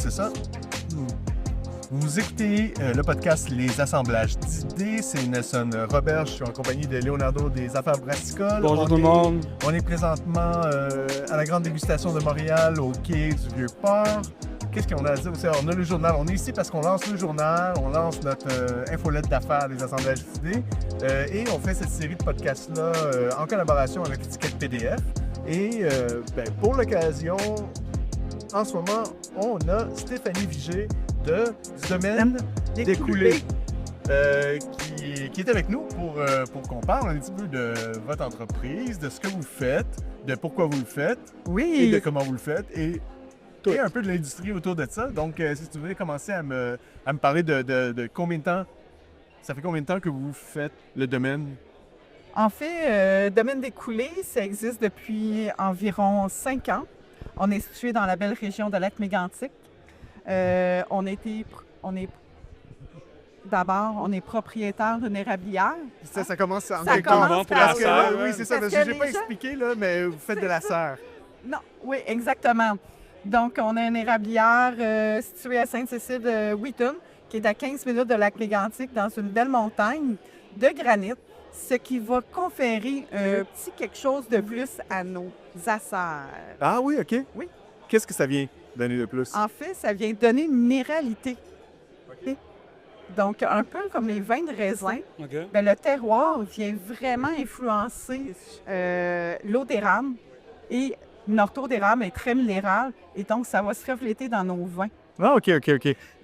c'est ça. Vous écoutez le podcast Les Assemblages d'idées. C'est Nelson Robert. Je suis en compagnie de Leonardo des Affaires Brassicoles. Bonjour tout le monde. On est présentement à la grande dégustation de Montréal, au quai du Vieux-Port. Qu'est-ce qu'on a à dire aussi? Alors, on a le journal. On est ici parce qu'on lance le journal, on lance notre infolette d'affaires des Assemblages d'idées. Et on fait cette série de podcasts-là en collaboration avec l'étiquette PDF. Et pour l'occasion, en ce moment, on a Stéphanie Vigé du domaine des coulées qui est avec nous pour qu'on parle un petit peu de votre entreprise, de ce que vous faites, de pourquoi vous le faites, et de comment vous le faites, et un peu de l'industrie autour de ça. Donc, si tu voulais commencer à me parler de combien de temps, ça fait combien de temps que vous faites le domaine? En fait, domaine des coulées, ça existe depuis environ 5 ans. On est situé dans la belle région de Lac-Mégantic. On est propriétaire d'une érablière. Ça commence en Ça commence parce que, oui, c'est ça. parce Je que n'ai pas les gens- expliqué, là, mais vous faites de la serre. Non, oui, exactement. Donc, on a une érablière située à Sainte-Cécile-de-Wheaton, qui est à 15 minutes de Lac-Mégantic, dans une belle montagne de granit, ce qui va conférer un petit quelque chose de plus à nos acères. Ah oui, OK. Oui. Qu'est-ce que ça vient donner de plus? En fait, ça vient donner une minéralité. OK? Donc, un peu comme les vins de raisin, OK. le terroir vient vraiment influencer l'eau d'érable. Et notre eau d'érable est très minérale, et donc ça va se refléter dans nos vins. Ah, OK.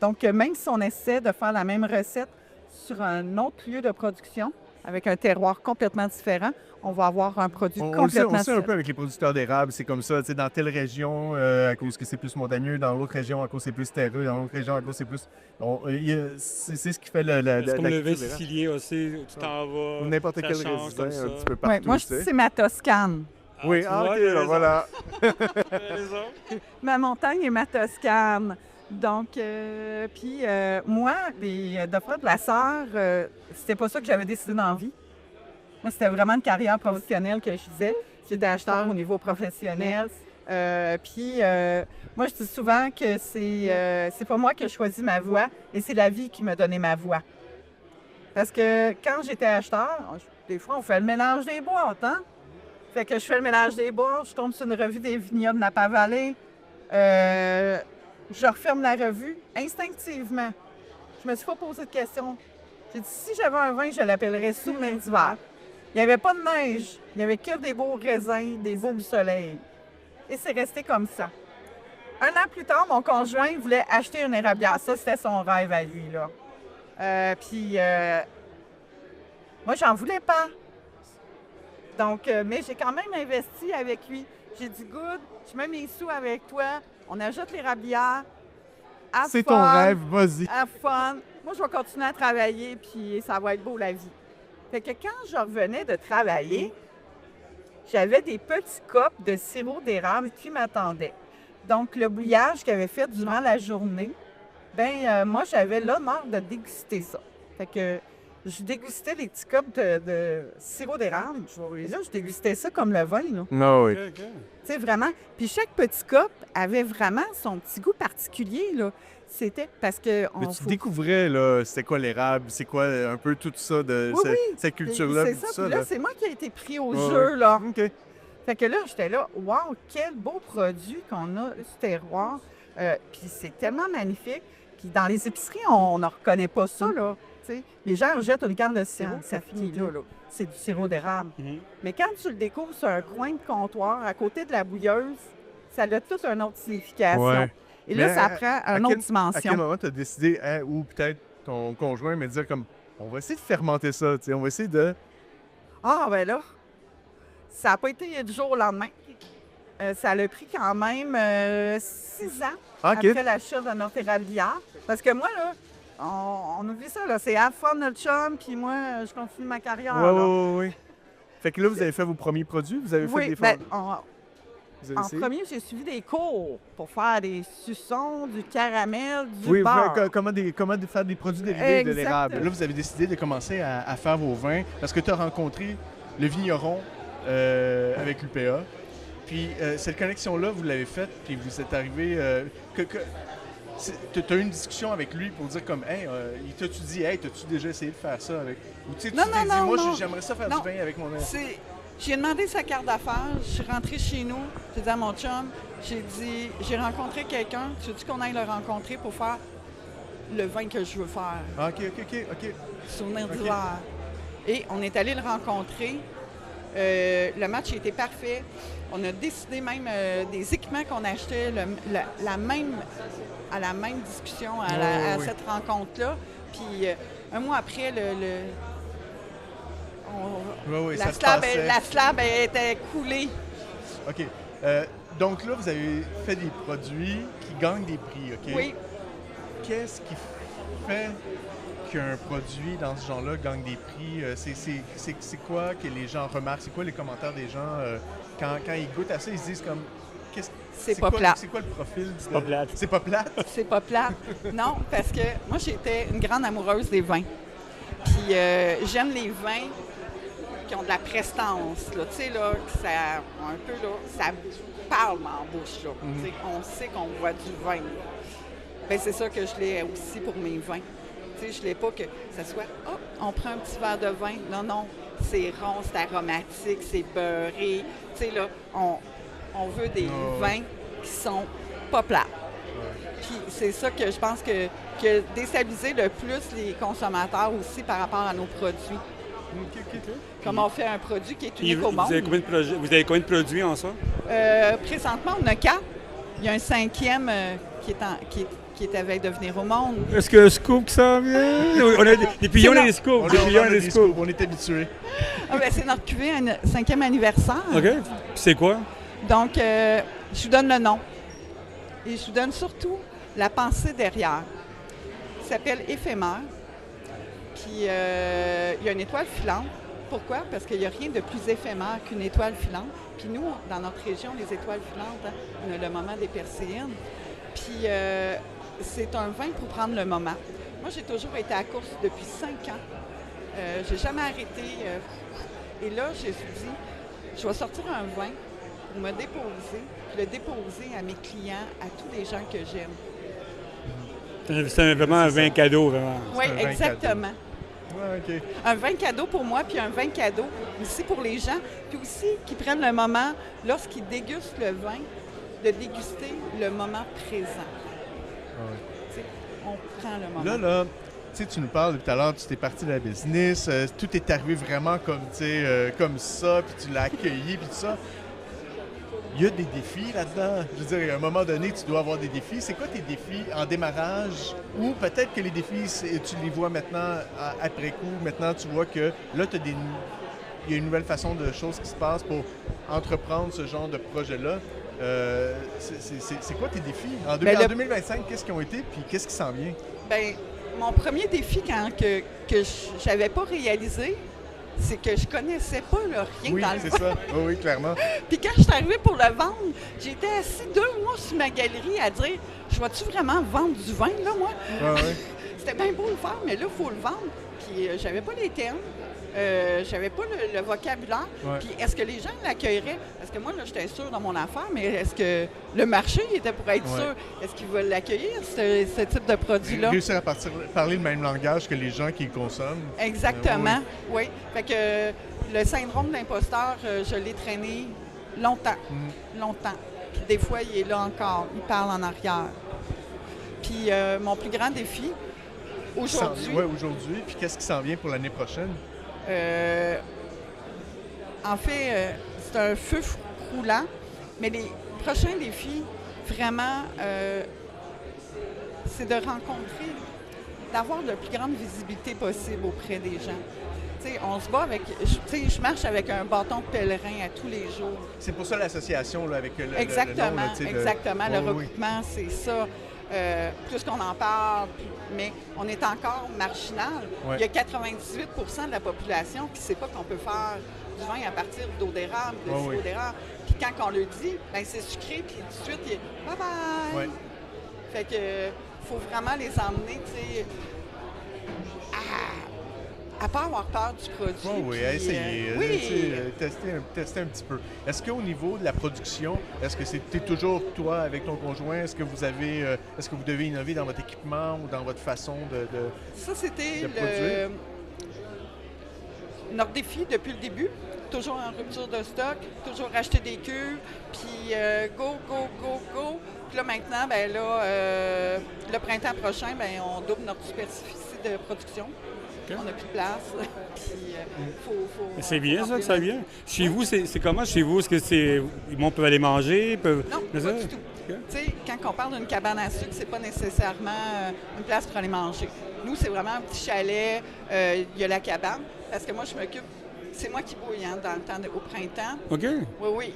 Donc, même si on essaie de faire la même recette sur un autre lieu de production, avec un terroir complètement différent, on va avoir un produit On le complètement sait un différent. peu avec les producteurs d'érable, c'est comme ça. Tu sais, dans telle région, à cause que c'est plus montagneux, dans l'autre région, à cause que c'est plus terreux, dans l'autre région, à cause que c'est plus... c'est ce qui fait C'est comme le vin culture d'érable. sicilien aussi, où tu t'en vas. Ou n'importe ça quel change raisin, comme ça. un petit peu partout. Ouais, moi, je tu dis sais. c'est ma Toscane. Oui, tu ah, vois, OK, il a là, raison. voilà. Il a raison. Ma montagne est ma Toscane. Donc, moi, de faire de la serre, c'était pas ça que j'avais décidé dans la vie. Moi, c'était vraiment une carrière professionnelle que je faisais. J'étais acheteur au niveau professionnel. Moi, je dis souvent que c'est pas moi qui ai choisi ma voie, et c'est la vie qui m'a donné ma voie. Parce que quand j'étais acheteur, des fois, on fait le ménage des boîtes, hein? Fait que je fais le ménage des boîtes, je tombe sur une revue des vignobles de Napa-Valley. Je referme la revue instinctivement. Je me suis pas posé de questions. J'ai dit, si j'avais un vin, je l'appellerais Souvenir d'hiver. Il n'y avait pas de neige, il n'y avait que des beaux raisins, des beaux du soleil. Et c'est resté comme ça. Un an plus tard, mon conjoint voulait acheter une érablière. Ça, c'était son rêve à lui, là. Moi, j'en voulais pas. Donc, mais j'ai quand même investi avec lui. J'ai dit, good, je mets mes sous avec toi, on ajoute l'érablière. Have C'est fun, ton rêve, vas-y. have fun. Moi, je vais continuer à travailler, puis ça va être beau, la vie. Fait que quand je revenais de travailler, j'avais des petits copes de sirop d'érable qui m'attendaient. Donc, le bouillage qu'il avait fait durant la journée, moi, j'avais l'honneur de déguster ça. Fait que je dégustais les petits copes de sirop d'érable. Je dégustais ça comme le vin, là. Non, oui. OK. Tu sais, vraiment. Puis chaque petit cup avait vraiment son petit goût particulier, là. C'était parce que... Mais tu découvrais, là, c'était quoi l'érable, c'est quoi un peu tout ça, de Oui, oui. cette culture-là, C'est puis tout ça. ça, Puis là, là. c'est moi qui ai été pris au Ouais, jeu, là. OK. Fait que là, j'étais là, wow, quel beau produit qu'on a, ce terroir. Puis c'est tellement magnifique. Puis dans les épiceries, on ne reconnaît pas ça, là. T'sais, les gens jettent une canne de sirop, ça finit là. C'est du sirop d'érable. Mhm. Mais quand tu le découvres sur un coin de comptoir, à côté de la bouilleuse, ça a toute une autre signification. Ouais. Et là, Mais ça prend une autre À quel dimension. moment tu as décidé, hein, ou peut-être ton conjoint, mais dire comme, on va essayer de fermenter ça, tu sais, on va essayer de... Ah, ben là, ça n'a pas été du jour au lendemain. Ça a pris quand même 6 ans Ah, OK. après l'achat de notre érablière. Parce que moi, là, on oublie ça, là. C'est have fun, notre chum, puis moi, je continue ma carrière. Ouais, là. ouais, ouais. Fait que là, vous avez fait vos premiers produits, vous avez fait Oui, des ben, vous avez en essayé? premier, j'ai suivi des cours pour faire des suçons, du caramel, du Oui, beurre. comment faire des produits dérivés de Exact. l'érable. Là, vous avez décidé de commencer à faire vos vins parce que tu as rencontré le vigneron avec l'UPA. Puis cette connexion-là, vous l'avez faite, puis vous êtes arrivé... t'as eu une discussion avec lui pour dire comme, hey, il t'a-tu dit, hey, t'as-tu déjà essayé de faire ça avec. Ou tu sais, tu Non, t'es non, dit, non, moi, non. j'aimerais ça faire Non. du vin avec mon. J'ai demandé sa carte d'affaires, je suis rentrée chez nous, j'ai dit à mon chum, j'ai rencontré quelqu'un, tu veux-tu qu'on aille le rencontrer pour faire le vin que je veux faire, Ah, OK. souvenir Ok. d'hiver. Et on est allé le rencontrer, le match était parfait, on a décidé même des équipements qu'on achetait à la même discussion, à oui. cette rencontre-là, puis un mois après, Oui, ça la se slab, passait. la slab elle était coulée. OK. Donc là, vous avez fait des produits qui gagnent des prix, OK? Oui. Qu'est-ce qui fait qu'un produit dans ce genre-là gagne des prix? C'est quoi que les gens remarquent? C'est quoi les commentaires des gens quand ils goûtent à ça? Ils se disent comme... C'est pas plat. C'est quoi le profil? C'est pas plate. C'est pas plate? C'est pas plat. Non, parce que moi, j'étais une grande amoureuse des vins. Puis j'aime les vins qui ont de la prestance, là. Tu sais, là, que ça, un peu, là, ça parle en bouche, là. Tu sais, on sait qu'on boit du vin. Bien, c'est ça que je l'ai aussi pour mes vins. Tu sais, je l'ai pas que ça soit, oh, on prend un petit verre de vin. Non, non, c'est rond, c'est aromatique, c'est beurré. Tu sais, là, on veut des vins qui sont pas plats. Puis c'est ça que je pense que déstabiliser le plus les consommateurs aussi par rapport à nos produits. Comment on fait un produit qui est Puis unique au monde. vous avez combien de produits en ça? Présentement, on a 4. Il y a un 5e qui est à veille de venir au monde. Est-ce que Scoop qui s'en vient? On a des pions et des scoops. Des pions et des scoops. On est habitués. Ah, ben, c'est notre cuvée, un 5e anniversaire. OK. Puis c'est quoi? Donc, je vous donne le nom. Et je vous donne surtout la pensée derrière. Il s'appelle Éphémère. Puis, il y a une étoile filante. Pourquoi? Parce qu'il n'y a rien de plus éphémère qu'une étoile filante. Puis nous, dans notre région, les étoiles filantes, hein, on a le moment des Perséennes. Puis, c'est un vin pour prendre le moment. Moi, j'ai toujours été à la course depuis 5 ans. J'ai jamais arrêté. Et là, je me suis dit, je vais sortir un vin pour me déposer, puis le déposer à mes clients, à tous les gens que j'aime. C'est vraiment un vin cadeau, vraiment. Oui, un vin exactement. Ouais, OK. Un vin cadeau pour moi, puis un vin cadeau aussi pour les gens, puis aussi qu'ils prennent le moment, lorsqu'ils dégustent le vin, de déguster le moment présent. Tu sais, on prend le moment. Là, tu sais, tu nous parles tout à l'heure, tu t'es parti de la business, tout est arrivé vraiment comme, tu sais, comme ça, puis tu l'as accueilli, puis tout ça. Il y a des défis là-dedans. Je veux dire, à un moment donné, tu dois avoir des défis. C'est quoi tes défis en démarrage? Ou peut-être que les défis, tu les vois maintenant après coup. Maintenant, tu vois que là, il y a une nouvelle façon de choses qui se passent pour entreprendre ce genre de projet-là. C'est quoi tes défis? En 2025, qu'est-ce qui ont été, puis qu'est-ce qui s'en vient? Bien, mon premier défi que je n'avais pas réalisé, c'est que je connaissais pas le rien Oui, dans le c'est vin. ça. Oui, clairement. Puis quand je suis arrivée pour le vendre, j'étais assis 2 mois sur ma galerie à dire « Je vais-tu vraiment vendre du vin, là, moi? Ouais. C'était bien beau le faire, mais là, il faut le vendre. » Puis j'avais pas les termes, j'avais pas le vocabulaire. Ouais. Puis est-ce que les gens l'accueilleraient? Parce que moi, là, j'étais sûre dans mon affaire, mais est-ce que le marché il était pour être sûr? Est-ce qu'ils veulent l'accueillir, ce type de produit-là? Réussir à parler le même langage que les gens qui le consomment. Exactement, oui. Fait que le syndrome de l'imposteur, je l'ai traîné longtemps. Puis des fois, il est là encore, il parle en arrière. Puis mon plus grand défi, aujourd'hui... Oui, aujourd'hui. Puis qu'est-ce qui s'en vient pour l'année prochaine? En fait, c'est un feu roulant, mais les prochains défis, vraiment, c'est de rencontrer, d'avoir la plus grande visibilité possible auprès des gens. Tu sais, on se bat avec... Tu sais, je marche avec un bâton de pèlerin à tous les jours. C'est pour ça l'association là, avec le Exactement, le nom, là, tu sais, exactement. Le Oui. regroupement, c'est ça. Plus qu'on en parle, mais on est encore marginal. Ouais. Il y a 98 de la population qui ne sait pas qu'on peut faire du vin à partir d'eau d'érable, de sirop d'érable. Puis quand on le dit, ben c'est sucré, puis tout de suite, il est « bye-bye Ouais. ». Fait que faut vraiment les emmener, tu sais, à pas avoir peur du produit. Oh oui, puis, essayer, oui. tester un petit peu. Est-ce qu'au niveau de la production, est-ce que c'était toujours toi avec ton conjoint? Est-ce que vous devez innover dans votre équipement ou dans votre façon de Ça, c'était de produire? notre défi depuis le début. Toujours en rupture de stock, toujours racheter des cuves, puis go, go, go, go. Puis là, maintenant, ben là, le printemps prochain, ben on double notre superficie de production. OK. On n'a plus de place. Puis, faut C'est bien ça, remplir ça vient. Chez vous, c'est comment chez vous? Est-ce que c'est. Les gens peuvent aller manger? Non, C'est pas ça? du tout. OK. Tu sais, quand on parle d'une cabane à sucre, c'est pas nécessairement une place pour aller manger. Nous, c'est vraiment un petit chalet, il y a la cabane, parce que moi, je m'occupe, c'est moi qui bouille hein, dans le temps au printemps. OK. Oui, oui.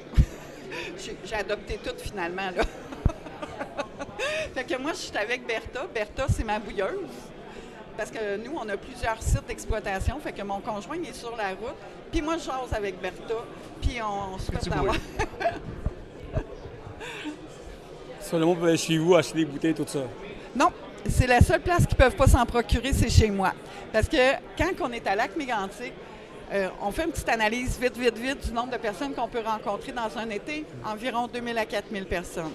J'ai adopté tout finalement, là. Fait que moi, je suis avec Bertha. Bertha, c'est ma bouilleuse. Parce que nous, on a plusieurs sites d'exploitation. Fait que mon conjoint, il est sur la route. Puis moi, je jase avec Bertha. Puis on se fait avoir. Ça, le monde peut aller chez vous acheter des bouteilles, tout ça. Non, c'est la seule place qu'ils ne peuvent pas s'en procurer, c'est chez moi. Parce que quand on est à Lac-Mégantic, on fait une petite analyse vite du nombre de personnes qu'on peut rencontrer dans un été, environ 2000 à 4000 personnes.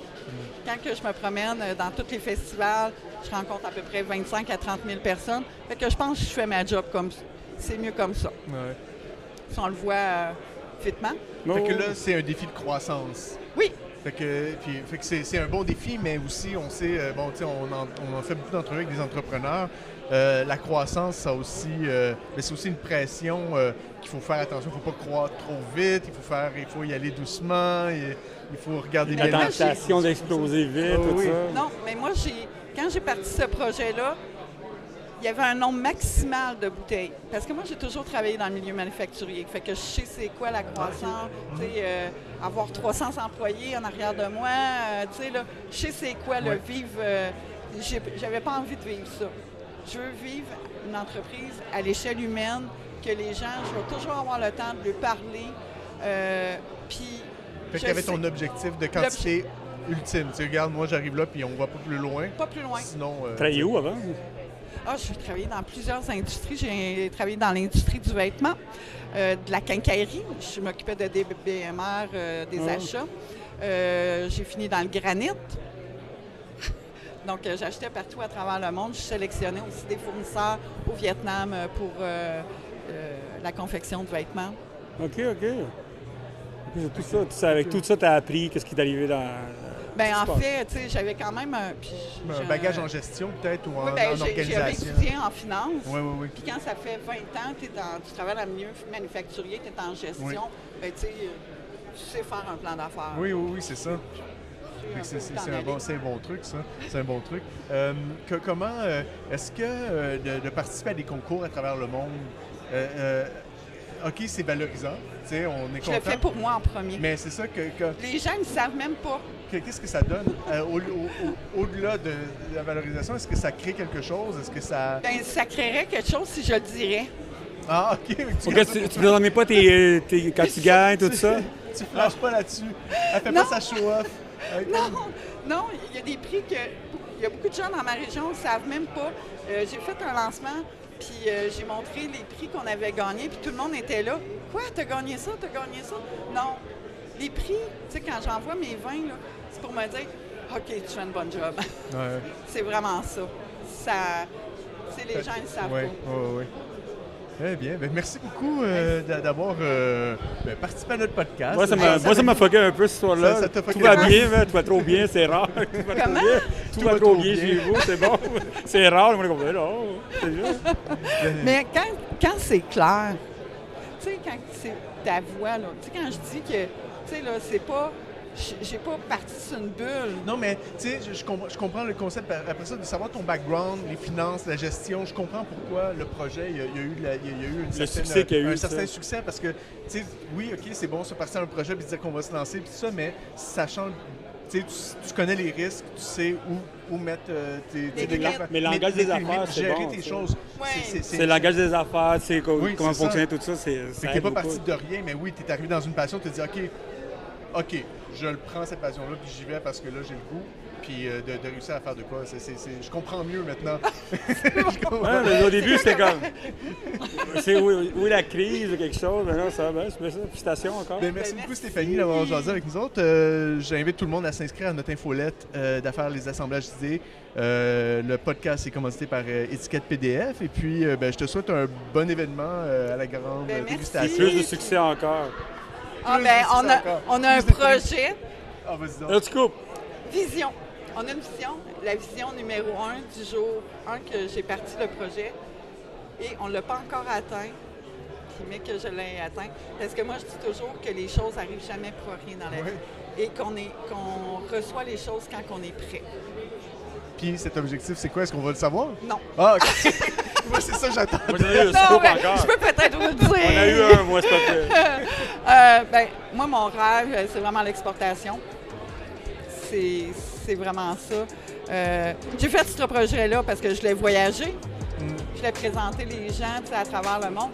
Quand que je me promène dans tous les festivals, je rencontre à peu près 25 à 30 000 personnes. Fait que je pense que je fais ma job comme ça. C'est mieux comme ça. Ouais. Si on le voit fitement. Fait que là, c'est un défi de croissance. Oui, Fait que c'est un bon défi, mais aussi, on sait, bon, tu sais, on en fait beaucoup d'entrevues avec des entrepreneurs. La croissance, ça aussi, mais c'est aussi une pression qu'il faut faire attention. Il ne faut pas croître trop vite, il faut y aller doucement, il faut regarder La bien tentation d'exploser vite, Oh, tout oui. ça. non, mais moi, quand j'ai parti ce projet-là, il y avait un nombre maximal de bouteilles. Parce que moi, j'ai toujours travaillé dans le milieu manufacturier. Fait que je sais c'est quoi la croissance. Tu sais, avoir 300 employés en arrière de moi, tu sais, là, je sais c'est quoi le vivre. J'avais pas envie de vivre ça. Je veux vivre une entreprise à l'échelle humaine, que les gens, je vais toujours avoir le temps de leur parler. Puis. Fait qu'il y avait ton objectif de quantité ultime. Tu sais, regarde, moi, j'arrive là, puis on va pas plus loin. Pas plus loin. Sinon. Travaillez où avant? Ah, j'ai travaillé dans plusieurs industries. J'ai travaillé dans l'industrie du vêtement, de la quincaillerie. Je m'occupais de des BMR, des achats. J'ai fini dans le granit. Donc, j'achetais partout à travers le monde. Je sélectionnais aussi des fournisseurs au Vietnam pour la confection de vêtements. OK. Tout ça, avec tout ça, tu as appris qu'est-ce qui t'est arrivé dans. Bien, Qu'est-ce qui en se fait, tu sais, j'avais quand même un bagage en gestion, peut-être, ou Oui, en bien, organisation. j'avais étudié en finance. Oui. Puis quand ça fait 20 ans que tu travailles dans le milieu manufacturier, tu es en gestion, Oui. bien, tu sais faire un plan d'affaires. Oui, c'est ça. C'est un bon truc, ça. C'est un bon truc. Comment est-ce que de participer à des concours à travers le monde, OK, c'est valorisant, tu sais, on est Je content. le fais pour moi en premier. Mais c'est ça que Les gens ne savent même pas. qu'est-ce que ça donne au-delà de la valorisation? Est-ce que ça crée quelque chose? Est-ce que ça... Ben, ça créerait quelque chose si je le dirais. Ah, OK. OK, tu ne présentes pas quand tu gagnes, tout ça? Tu flashes pas là-dessus. Elle fait Non. pas sa show-off. Non, il y a des prix que... Il y a beaucoup de gens dans ma région ne savent même pas. J'ai fait un lancement, puis j'ai montré les prix qu'on avait gagnés, puis tout le monde était là. Quoi, t'as gagné ça, t'as gagné ça? Non. Les prix, tu sais, quand j'envoie mes vins, là, c'est pour me dire, OK, tu fais une bonne job. Ouais. C'est vraiment ça. Les gens ne le savent pas. Oui. Très bien. Ben, merci beaucoup d'avoir participé à notre podcast. Moi, ça m'a fucké un peu, cette histoire-là. Ça t'a fucké Tout va un peu? bien, tout va trop bien, c'est rare. Comment? Tout va trop bien chez vous, c'est bon. C'est rare, on est comme, non, c'est juste. Mais quand c'est clair, tu sais, quand c'est ta voix, là, tu sais, quand je dis que, tu sais, là, c'est pas... J'ai pas parti sur une bulle. Non, mais tu sais, je comprends le concept. Après ça, de savoir ton background, les finances, la gestion, je comprends pourquoi le projet, il y a eu Le succès qu'il y a eu, un certain ça. succès. Parce que, tu sais, oui, OK, c'est bon, se partir à un projet et dire qu'on va se lancer, puis tout ça, mais sachant, tu sais, tu connais les risques, tu sais où mettre tes limites. Mais le langage des affaires, c'est gérer bon, tes ça. choses. Ouais. C'est le langage des affaires, c'est Oui, comment c'est fonctionner ça. tout ça. Fait que t'es pas parti de rien, mais oui, t'es arrivé dans une passion, tu te dis, OK, je le prends cette passion-là, puis j'y vais parce que là, j'ai le goût. puis de réussir à faire de quoi. Je comprends mieux maintenant. Ouais, mais au début, c'était comme. C'est où est la crise ou quelque chose? Mais non, ça va bien, c'est ça. Félicitations encore. Ben, merci beaucoup, Stéphanie, d'avoir jasé avec nous autres. J'invite tout le monde à s'inscrire à notre infolette d'affaires les assemblages d'idées. Le podcast est commandité par Étiquette PDF. Et puis, je te souhaite un bon événement à la grande dégustation. Plus de succès encore. On a un projet. Ah, vas-y donc. Là, tu coupes. Vision. On a une vision, la vision numéro 1 du jour 1 que j'ai parti le projet. Et on ne l'a pas encore atteint, mais que je l'ai atteint. Parce que moi, je dis toujours que les choses n'arrivent jamais pour rien dans la vie. Et qu'on reçoit les choses quand on est prêt. Puis cet objectif, c'est quoi? Est-ce qu'on va le savoir? Non. Ah, OK. Moi, c'est ça que j'attends. Moi, j'en ai eu un scoop encore. Je peux peut-être vous le dire. On a eu un, moi, c'est pas fait. Moi, mon rêve, c'est vraiment l'exportation. C'est vraiment ça. J'ai fait ce projet-là parce que je l'ai voyagé. Je l'ai présenté les gens à travers le monde.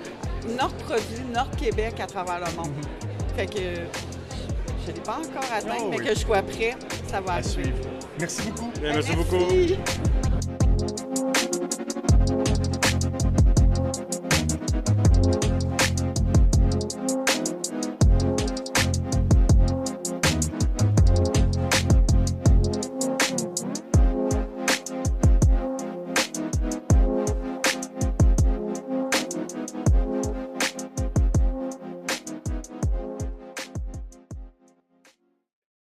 Nord-Produit, Nord-Québec à travers le monde. Fait que je ne l'ai pas encore atteint, mais que je sois prêt, ça va À arriver. suivre. Merci beaucoup. Merci beaucoup.